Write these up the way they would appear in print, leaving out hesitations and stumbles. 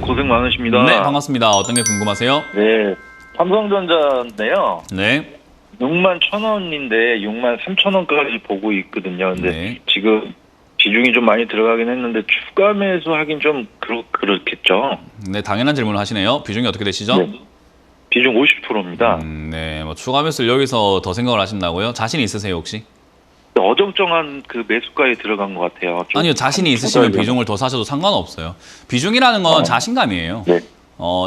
고생 많으십니다. 네, 반갑습니다. 어떤 게 궁금하세요? 네, 삼성전자인데요. 네. 6만 1,000원인데 6만 3,000원까지 보고 있거든요. 근데 네. 지금 비중이 좀 많이 들어가긴 했는데 추가 매수하긴 좀 그렇겠죠. 네, 당연한 질문을 하시네요. 비중이 어떻게 되시죠? 네. 비중 50%입니다. 네, 뭐 추가 매수를 여기서 더 생각을 하신다고요? 자신 있으세요, 혹시? 어정쩡한 그 매수가에 들어간 것 같아요. 좀 아니요, 자신이 있으시면 추가하려고. 비중을 더 사셔도 상관없어요. 비중이라는 건 자신감이에요. 네.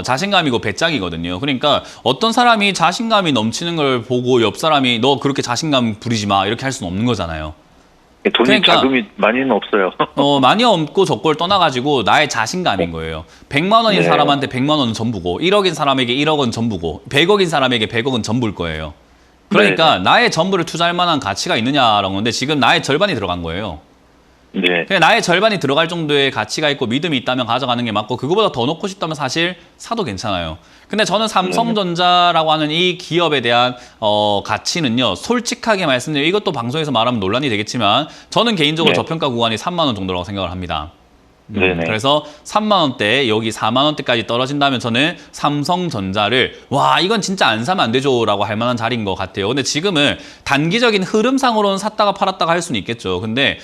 자신감이고 배짱이거든요. 그러니까 어떤 사람이 자신감이 넘치는 걸 보고 옆 사람이 너 그렇게 자신감 부리지 마 이렇게 할 수는 없는 거잖아요. 돈이 그러니까 자금이 많이는 없어요. 많이 없고 적고를 떠나가지고 나의 자신감인 거예요. 100만 원인 네. 사람한테 100만 원은 전부고 1억인 사람에게 1억은 전부고 100억인 사람에게 100억은 전부일 거예요. 그러니까 나의 전부를 투자할 만한 가치가 있느냐라는 건데 지금 나의 절반이 들어간 거예요. 네. 그냥 나의 절반이 들어갈 정도의 가치가 있고 믿음이 있다면 가져가는 게 맞고 그거보다 더 넣고 싶다면 사실 사도 괜찮아요. 근데 저는 삼성전자라고 하는 이 기업에 대한 가치는요. 솔직하게 말씀드리면 이것도 방송에서 말하면 논란이 되겠지만 저는 개인적으로 네. 저평가 구간이 3만 원 정도라고 생각을 합니다. 네네. 그래서 3만 원대 여기 4만 원대까지 떨어진다면 저는 삼성전자를 와 이건 진짜 안 사면 안 되죠 라고 할 만한 자리인 것 같아요. 근데 지금은 단기적인 흐름상으로는 샀다가 팔았다가 할 수는 있겠죠. 근데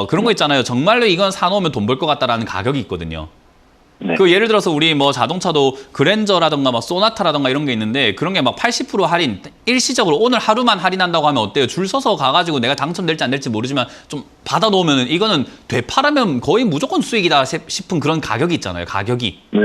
그런 거 있잖아요. 정말로 이건 사놓으면 돈 벌 것 같다라는 가격이 있거든요. 네. 그 예를 들어서 우리 뭐 자동차도 그랜저라던가 막 소나타라던가 이런 게 있는데 그런 게 막 80% 할인 일시적으로 오늘 하루만 할인한다고 하면 어때요? 줄 서서 가가지고 내가 당첨될지 안 될지 모르지만 좀 받아놓으면 이거는 되팔으면 거의 무조건 수익이다 싶은 그런 가격이 있잖아요. 가격이. 네.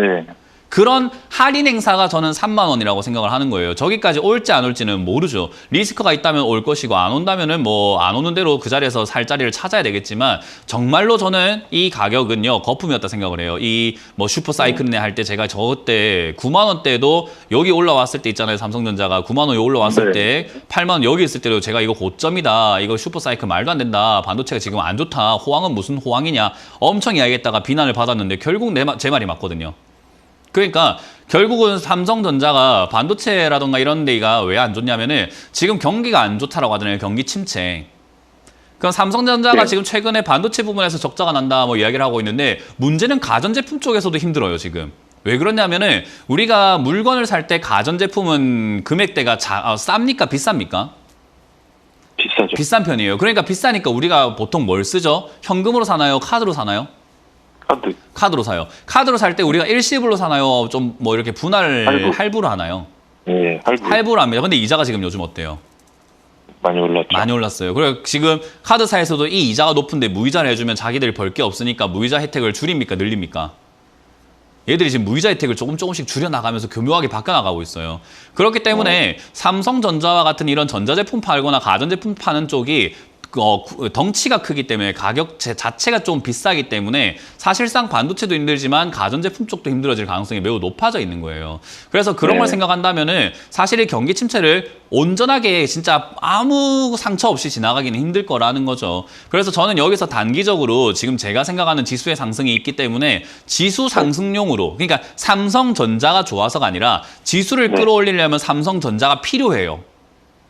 그런 할인 행사가 저는 3만 원이라고 생각을 하는 거예요. 저기까지 올지 안 올지는 모르죠. 리스크가 있다면 올 것이고 안 온다면은 뭐 안 오는 대로 그 자리에서 살 자리를 찾아야 되겠지만 정말로 저는 이 가격은요 거품이었다 생각을 해요. 이 뭐 슈퍼 사이클이네 할 때 제가 저때 9만 원대도 여기 올라왔을 때 있잖아요. 삼성전자가 9만 원이 올라왔을 때 8만 원 여기 있을 때도 제가 이거 고점이다. 이거 슈퍼 사이클 말도 안 된다. 반도체가 지금 안 좋다. 호황은 무슨 호황이냐. 엄청 이야기했다가 비난을 받았는데 결국 제 말이 맞거든요. 그러니까 결국은 삼성전자가 반도체라던가 이런 데가 왜 안 좋냐면은 지금 경기가 안 좋다라고 하잖아요. 경기 침체. 그럼 삼성전자가 네. 지금 최근에 반도체 부분에서 적자가 난다 뭐 이야기를 하고 있는데 문제는 가전제품 쪽에서도 힘들어요, 지금. 왜 그러냐면은 우리가 물건을 살 때 가전제품은 금액대가 쌉니까? 비쌉니까? 비싸죠. 비싼 편이에요. 그러니까 비싸니까 우리가 보통 뭘 쓰죠? 현금으로 사나요? 카드로 사나요? 카드. 카드로 사요. 카드로 살 때 우리가 일시불로 사나요? 좀 뭐 이렇게 할부로 하나요? 네. 할부로 합니다. 근데 이자가 지금 요즘 어때요? 많이 올랐죠. 많이 올랐어요. 그리고 지금 카드사에서도 이 이자가 높은데 무이자를 해주면 자기들이 벌 게 없으니까 무이자 혜택을 줄입니까? 늘립니까? 얘들이 지금 무이자 혜택을 조금씩 줄여나가면서 교묘하게 바뀌어나가고 있어요. 그렇기 때문에 삼성전자와 같은 이런 전자제품 팔거나 가전제품 파는 쪽이 덩치가 크기 때문에 가격 자체가 좀 비싸기 때문에 사실상 반도체도 힘들지만 가전제품 쪽도 힘들어질 가능성이 매우 높아져 있는 거예요. 그래서 그런 걸 생각한다면은 사실 이 경기 침체를 온전하게 진짜 아무 상처 없이 지나가기는 힘들 거라는 거죠. 그래서 저는 여기서 단기적으로 지금 제가 생각하는 지수의 상승이 있기 때문에 지수 상승용으로 그러니까 삼성전자가 좋아서가 아니라 지수를 끌어올리려면 삼성전자가 필요해요.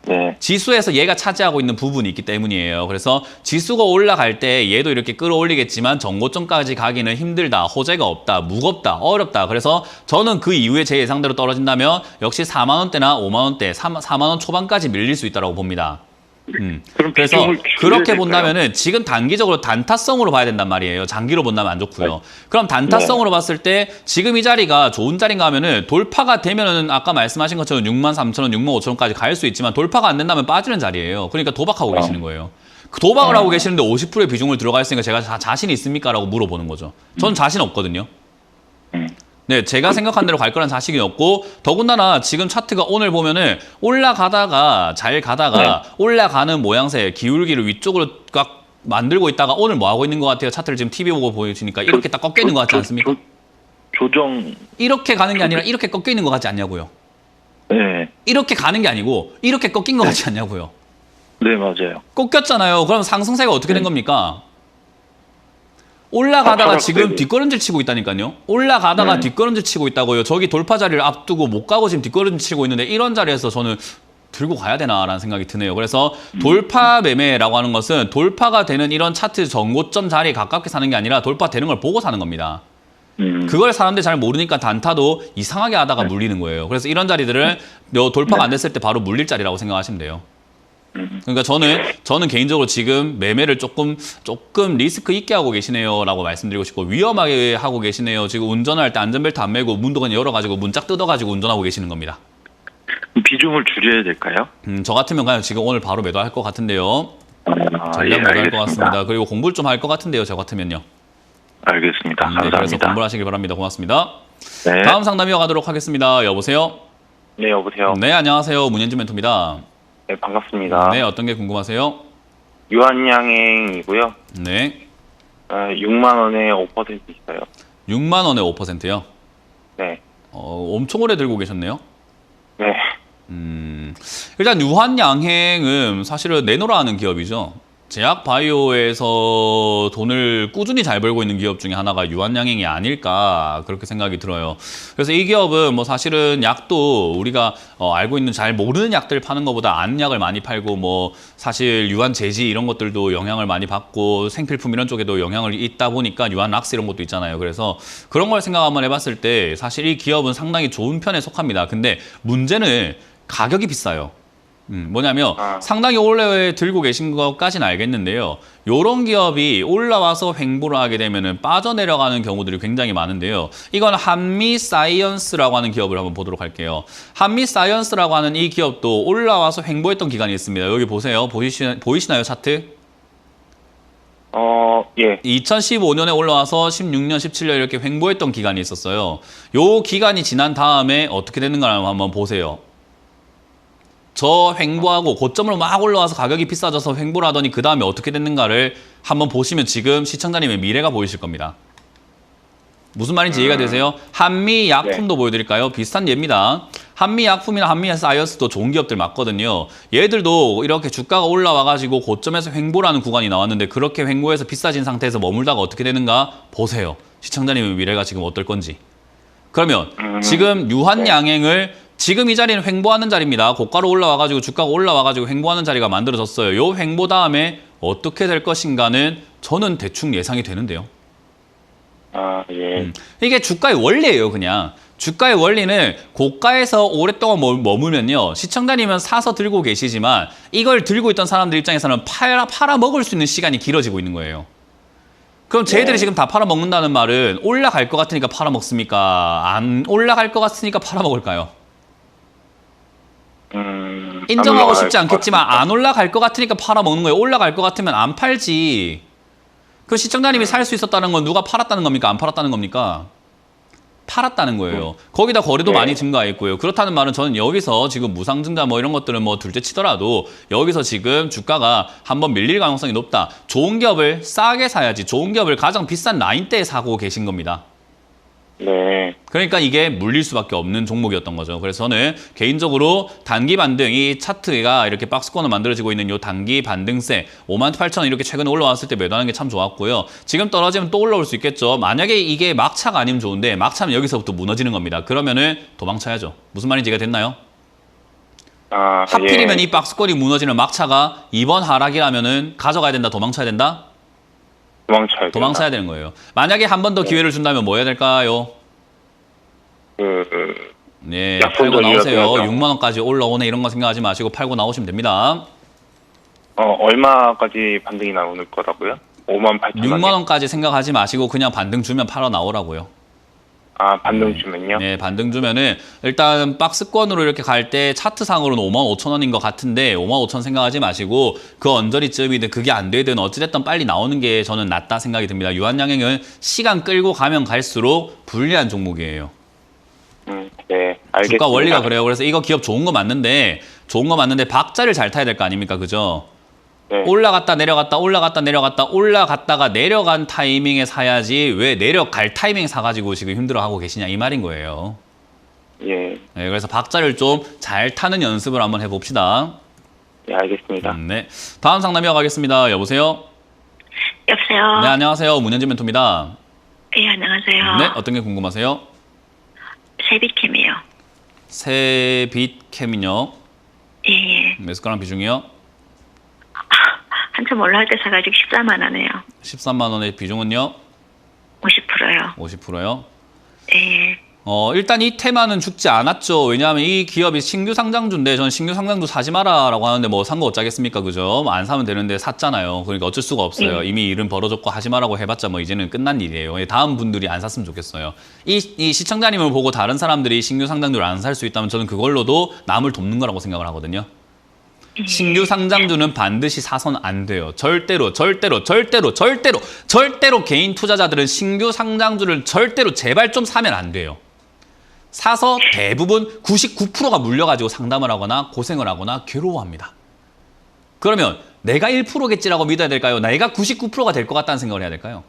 네. 지수에서 얘가 차지하고 있는 부분이 있기 때문이에요. 그래서 지수가 올라갈 때 얘도 이렇게 끌어올리겠지만 정고점까지 가기는 힘들다. 호재가 없다. 무겁다. 어렵다. 그래서 저는 그 이후에 제 예상대로 떨어진다면 역시 4만 원대나 5만 원대, 4만 원 초반까지 밀릴 수 있다고 봅니다. 그럼 그래서 비중을 그렇게 줄여야 본다면은 지금 단기적으로 단타성으로 봐야 된단 말이에요. 장기로 본다면 안 좋고요. 그럼 단타성으로 봤을 때 지금 이 자리가 좋은 자리인가 하면은 돌파가 되면은 아까 말씀하신 것처럼 6만 3천 원, 6만 5천 원까지 갈 수 있지만 돌파가 안 된다면 빠지는 자리예요. 그러니까 도박하고 계시는 거예요. 그 도박을 하고 계시는데 50%의 비중을 들어가 있으니까 제가 자신 있습니까? 라고 물어보는 거죠. 저는 자신 없거든요. 네, 제가 생각한 대로 갈 거란 자신이 없고 더군다나 지금 차트가 오늘 보면은 올라가다가 잘 가다가 올라가는 모양새 기울기를 위쪽으로 꽉 만들고 있다가 오늘 뭐 하고 있는 것 같아요? 차트를 지금 TV 보고 보여주니까 이렇게 딱 꺾여 있는 것 같지 않습니까? 조정. 이렇게 가는 게 아니라 이렇게 꺾여 있는 것 같지 않냐고요? 네. 이렇게 가는 게 아니고 이렇게 꺾인 것 같지 않냐고요? 네, 맞아요. 꺾였잖아요. 그럼 상승세가 어떻게 된 겁니까? 올라가다가 지금 뒷걸음질 치고 있다니까요. 올라가다가 뒷걸음질 치고 있다고요. 저기 돌파 자리를 앞두고 못 가고 지금 뒷걸음질 치고 있는데 이런 자리에서 저는 들고 가야 되나라는 생각이 드네요. 그래서 돌파 매매라고 하는 것은 돌파가 되는 이런 차트 전고점 자리에 가깝게 사는 게 아니라 돌파되는 걸 보고 사는 겁니다. 그걸 사람들이 잘 모르니까 단타도 이상하게 하다가 물리는 거예요. 그래서 이런 자리들을 돌파가 안 됐을 때 바로 물릴 자리라고 생각하시면 돼요. 그러니까 저는 개인적으로 지금 매매를 조금 리스크 있게 하고 계시네요라고 말씀드리고 싶고, 위험하게 하고 계시네요. 지금 운전할 때 안전벨트 안 매고 문도 그냥 열어가지고 문 쫙 뜯어가지고 운전하고 계시는 겁니다. 비중을 줄여야 될까요? 저 같으면 그냥 지금 오늘 바로 매도할 것 같은데요. 전략 예, 매도할 것 알겠습니다. 같습니다. 그리고 공부를 좀 할 것 같은데요. 저 같으면요. 알겠습니다. 네, 그래서 감사합니다. 공부를 하시길 바랍니다. 고맙습니다. 네. 다음 상담 이어가도록 하겠습니다. 여보세요? 네, 여보세요. 네, 안녕하세요. 문현주 멘토입니다. 네, 반갑습니다. 네, 어떤 게 궁금하세요? 유한양행이고요. 네, 6만 원에 5% 있어요. 6만 원에 5%요. 네. 엄청 오래 들고 계셨네요. 네. 일단 유한양행은 사실은 내노라 하는 기업이죠. 제약바이오에서 돈을 꾸준히 잘 벌고 있는 기업 중에 하나가 유한양행이 아닐까 그렇게 생각이 들어요. 그래서 이 기업은 뭐 사실은 약도 우리가 알고 있는 잘 모르는 약들 파는 것보다 아는 약을 많이 팔고, 뭐 사실 유한제지 이런 것들도 영향을 많이 받고 생필품 이런 쪽에도 영향을 있다 보니까 유한락스 이런 것도 있잖아요. 그래서 그런 걸 생각 한번 해봤을 때 사실 이 기업은 상당히 좋은 편에 속합니다. 근데 문제는 가격이 비싸요. 뭐냐면 상당히 오래 들고 계신 것까지는 알겠는데요. 요런 기업이 올라와서 횡보를 하게 되면은 빠져내려가는 경우들이 굉장히 많은데요. 이건 한미사이언스라고 하는 기업을 한번 보도록 할게요. 한미사이언스라고 하는 이 기업도 올라와서 횡보했던 기간이 있습니다. 여기 보세요. 보이시나요, 차트? 예. 2015년에 올라와서 16년, 17년 이렇게 횡보했던 기간이 있었어요. 요 기간이 지난 다음에 어떻게 되는가 한번 보세요. 저 횡보하고 고점으로 막 올라와서 가격이 비싸져서 횡보를 하더니 그 다음에 어떻게 됐는가를 한번 보시면 지금 시청자님의 미래가 보이실 겁니다. 무슨 말인지 이해가 되세요? 한미약품도 네. 보여드릴까요? 비슷한 예입니다. 한미약품이나 한미사이언스도 좋은 기업들 맞거든요. 얘들도 이렇게 주가가 올라와가지고 고점에서 횡보를 하는 구간이 나왔는데, 그렇게 횡보해서 비싸진 상태에서 머물다가 어떻게 되는가 보세요. 시청자님의 미래가 지금 어떨 건지. 그러면 지금 유한양행을 지금 이 자리는 횡보하는 자리입니다. 고가로 올라와가지고 주가가 올라와가지고 횡보하는 자리가 만들어졌어요. 요 횡보 다음에 어떻게 될 것인가는 저는 대충 예상이 되는데요. 예. 이게 주가의 원리예요. 그냥 주가의 원리는 고가에서 오랫동안 머물면요, 시청자님은 사서 들고 계시지만 이걸 들고 있던 사람들 입장에서는 팔아 먹을 수 있는 시간이 길어지고 있는 거예요. 그럼 쟤들이 지금 다 팔아먹는다는 말은 올라갈 것 같으니까 팔아먹습니까? 안 올라갈 것 같으니까 팔아먹을까요? 인정하고 싶지 않겠지만 안 올라갈 것 같으니까 팔아먹는 거예요. 올라갈 것 같으면 안 팔지. 그 시청자님이 살 수 있었다는 건 누가 팔았다는 겁니까? 안 팔았다는 겁니까? 팔았다는 거예요. 거기다 거래도 많이 증가했고요. 그렇다는 말은 저는 여기서 지금 무상증자 뭐 이런 것들은 뭐 둘째 치더라도 여기서 지금 주가가 한번 밀릴 가능성이 높다. 좋은 기업을 싸게 사야지. 좋은 기업을 가장 비싼 라인대에 사고 계신 겁니다. 네. 그러니까 이게 물릴 수밖에 없는 종목이었던 거죠. 그래서 저는 개인적으로 단기 반등, 이 차트가 이렇게 박스권으로 만들어지고 있는 이 단기 반등세 58,000원 이렇게 최근에 올라왔을 때 매도하는 게 참 좋았고요. 지금 떨어지면 또 올라올 수 있겠죠. 만약에 이게 막차가 아니면 좋은데 막차면 여기서부터 무너지는 겁니다. 그러면은 도망쳐야죠. 무슨 말인지 이해가 됐나요? 하필이면 예. 이 박스권이 무너지는 막차가 이번 하락이라면은 가져가야 된다, 도망쳐야 된다? 도망쳐야 되는 거예요. 만약에 한 번 더 기회를 준다면 뭐 해야 될까요? 네, 팔고 나오세요. 6만 원까지 올라오네 이런 거 생각하지 마시고 팔고 나오시면 됩니다. 얼마까지 반등이 나오는 거라고요? 58,000원. 6만 원까지 생각하지 마시고 그냥 반등 주면 팔아 나오라고요. 반등 주면요? 네, 반등 주면은 일단 박스권으로 이렇게 갈 때 차트상으로는 55,000원인 것 같은데 55,000원 생각하지 마시고 그 언저리쯤이든 그게 안 되든 어찌됐든 빨리 나오는 게 저는 낫다 생각이 듭니다. 유한양행은 시간 끌고 가면 갈수록 불리한 종목이에요. 네, 알겠습니다. 주가 원리가 그래요. 그래서 이거 기업 좋은 거 맞는데 박자를 잘 타야 될 거 아닙니까? 그죠? 네. 올라갔다 내려갔다 올라갔다 내려갔다 올라갔다가 내려간 타이밍에 사야지 왜 내려갈 타이밍 사가지고 지금 힘들어하고 계시냐 이 말인 거예요. 예. 네, 그래서 박자를 좀 잘 타는 연습을 한번 해봅시다. 네, 알겠습니다. 네, 다음 상담 이어가겠습니다. 여보세요? 여보세요? 네, 안녕하세요. 문현진 멘토입니다. 예, 안녕하세요. 네, 어떤 게 궁금하세요? 세비캠이요. 세빛캠이요. 예, 예. 매수가랑 비중이요? 한참 올라갈 때 사가지고 14만 원이에요. 13만 원의 비중은요? 50%. 50%요. 50%요? 예. 일단 이 테마는 죽지 않았죠. 왜냐하면 이 기업이 신규 상장주인데 저는 신규 상장주 사지 마라라고 하는데 뭐 산 거 어쩌겠습니까, 그죠? 안 사면 되는데 샀잖아요. 그러니까 어쩔 수가 없어요. 이미 일은 벌어졌고 하지 마라고 해봤자 뭐 이제는 끝난 일이에요. 다음 분들이 안 샀으면 좋겠어요. 이 시청자님을 보고 다른 사람들이 신규 상장주를 안 살 수 있다면 저는 그걸로도 남을 돕는 거라고 생각을 하거든요. 신규 상장주는 반드시 사선 안 돼요. 절대로 개인 투자자들은 신규 상장주를 절대로 제발 좀 사면 안 돼요. 사서 대부분 99%가 물려가지고 상담을 하거나 고생을 하거나 괴로워합니다. 그러면 내가 1%겠지라고 믿어야 될까요? 내가 99%가 될 것 같다는 생각을 해야 될까요?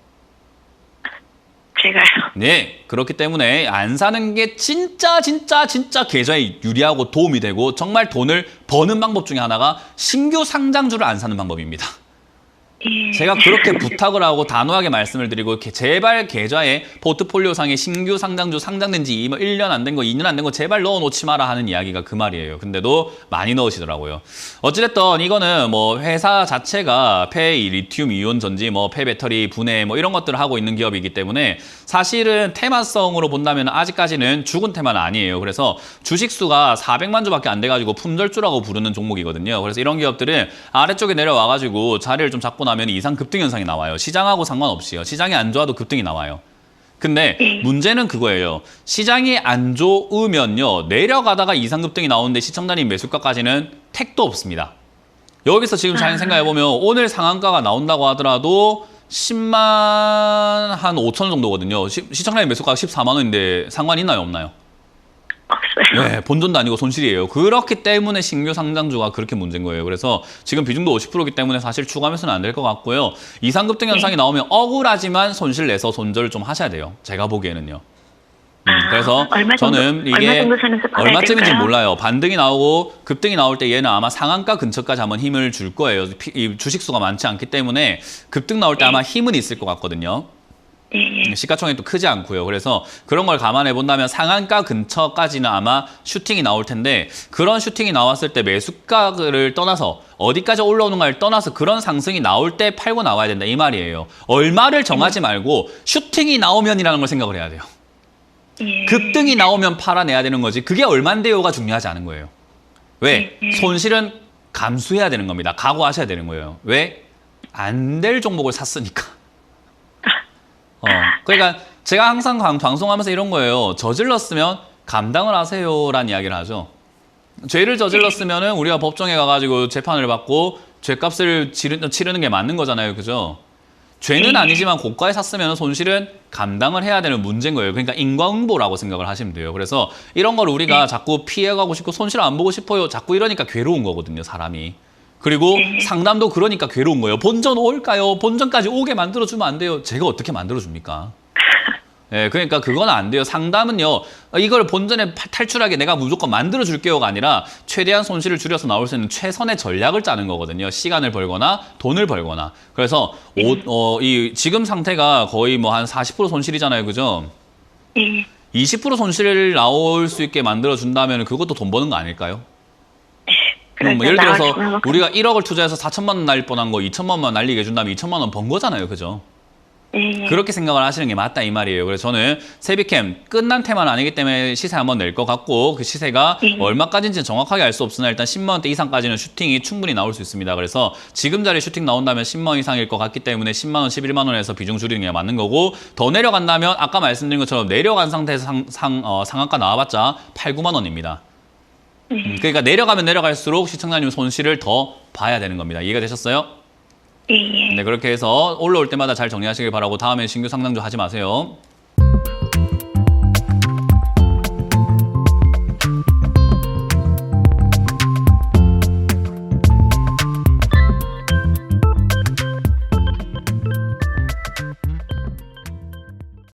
제가요. 네, 그렇기 때문에 안 사는 게 진짜 계좌에 유리하고 도움이 되고 정말 돈을 버는 방법 중에 하나가 신규 상장주를 안 사는 방법입니다. 예. 제가 그렇게 부탁을 하고 단호하게 말씀을 드리고 제발 계좌에 포트폴리오상에 신규 상장주 상장된 지 1년 안 된 거, 2년 안 된 거 제발 넣어놓지 마라 하는 이야기가 그 말이에요. 근데도 많이 넣으시더라고요. 어찌됐든 이거는 뭐 회사 자체가 폐 리튬 이온 전지, 뭐 폐배터리 분해 뭐 이런 것들을 하고 있는 기업이기 때문에 사실은 테마성으로 본다면 아직까지는 죽은 테마는 아니에요. 그래서 주식수가 400만 주밖에 안 돼가지고 품절주라고 부르는 종목이거든요. 그래서 이런 기업들은 아래쪽에 내려와가지고 자리를 좀 잡고 나면 이상 급등 현상이 나와요. 시장하고 상관없이요. 시장이 안 좋아도 급등이 나와요. 근데 문제는 그거예요. 시장이 안 좋으면요. 내려가다가 이상 급등이 나오는데 시청자님 매수가까지는 택도 없습니다. 여기서 지금 잘 생각해보면 오늘 상한가가 나온다고 하더라도 10만 한 5천 정도거든요. 시청자님 매수가가 14만 원인데 상관이 있나요? 없나요? 없어요. 네, 본전도 아니고 손실이에요. 그렇기 때문에 신규 상장주가 그렇게 문제인 거예요. 그래서 지금 비중도 50%이기 때문에 사실 추가하면서는 안 될 것 같고요. 이상급등 현상이 나오면 억울하지만 손실 내서 손절을 좀 하셔야 돼요. 제가 보기에는요. 그래서 저는 이게 얼마쯤인지 몰라요. 반등이 나오고 급등이 나올 때 얘는 아마 상한가 근처까지 한번 힘을 줄 거예요. 이 주식수가 많지 않기 때문에 급등 나올 때 아마 힘은 있을 것 같거든요. 시가총액도 크지 않고요. 그래서 그런 걸 감안해 본다면 상한가 근처까지는 아마 슈팅이 나올 텐데 그런 슈팅이 나왔을 때 매수가를 떠나서 어디까지 올라오는가를 떠나서 그런 상승이 나올 때 팔고 나와야 된다 이 말이에요. 얼마를 정하지 말고 슈팅이 나오면이라는 걸 생각을 해야 돼요. 급등이 나오면 팔아내야 되는 거지 그게 얼만데요가 중요하지 않은 거예요. 왜? 손실은 감수해야 되는 겁니다. 각오하셔야 되는 거예요. 왜? 안 될 종목을 샀으니까. 그러니까 제가 항상 방송하면서 이런 거예요. 저질렀으면 감당을 하세요라는 이야기를 하죠. 죄를 저질렀으면은 우리가 법정에 가가지고 재판을 받고 죄값을 치르는 게 맞는 거잖아요. 그죠? 죄는 아니지만 고가에 샀으면 손실은 감당을 해야 되는 문제인 거예요. 그러니까 인과응보라고 생각을 하시면 돼요. 그래서 이런 걸 우리가 자꾸 피해가고 싶고 손실 안 보고 싶어요. 자꾸 이러니까 괴로운 거거든요. 사람이. 그리고 상담도 그러니까 괴로운 거예요. 본전 올까요? 본전까지 오게 만들어주면 안 돼요. 제가 어떻게 만들어줍니까? 네, 그러니까 그건 안 돼요. 상담은요. 이걸 본전에 탈출하게 내가 무조건 만들어줄게요가 아니라 최대한 손실을 줄여서 나올 수 있는 최선의 전략을 짜는 거거든요. 시간을 벌거나 돈을 벌거나. 그래서 이 지금 상태가 거의 뭐 한 40% 손실이잖아요. 그죠? 20% 손실 나올 수 있게 만들어준다면 그것도 돈 버는 거 아닐까요? 뭐 예를 들어서 우리가 1억을 투자해서 4천만 원 날릴 뻔한 거 2천만 원 날리게 해준다면 2천만 원 번 거잖아요. 그죠? 그렇게 생각을 하시는 게 맞다 이 말이에요. 그래서 저는 세비캠 끝난 테마는 아니기 때문에 시세 한번 낼 것 같고 그 시세가 얼마까지인지는 정확하게 알 수 없으나 일단 10만 원대 이상까지는 슈팅이 충분히 나올 수 있습니다. 그래서 지금 자리 슈팅 나온다면 10만 원 이상일 것 같기 때문에 10만 원, 11만 원에서 비중 줄이는 게 맞는 거고 더 내려간다면 아까 말씀드린 것처럼 내려간 상태에서 상한가 나와봤자 8, 9만 원입니다. 그러니까 내려가면 내려갈수록 시청자님 손실을 더 봐야 되는 겁니다. 이해가 되셨어요? 네, 그렇게 해서 올라올 때마다 잘 정리하시길 바라고 다음에 신규 상장주 하지 마세요.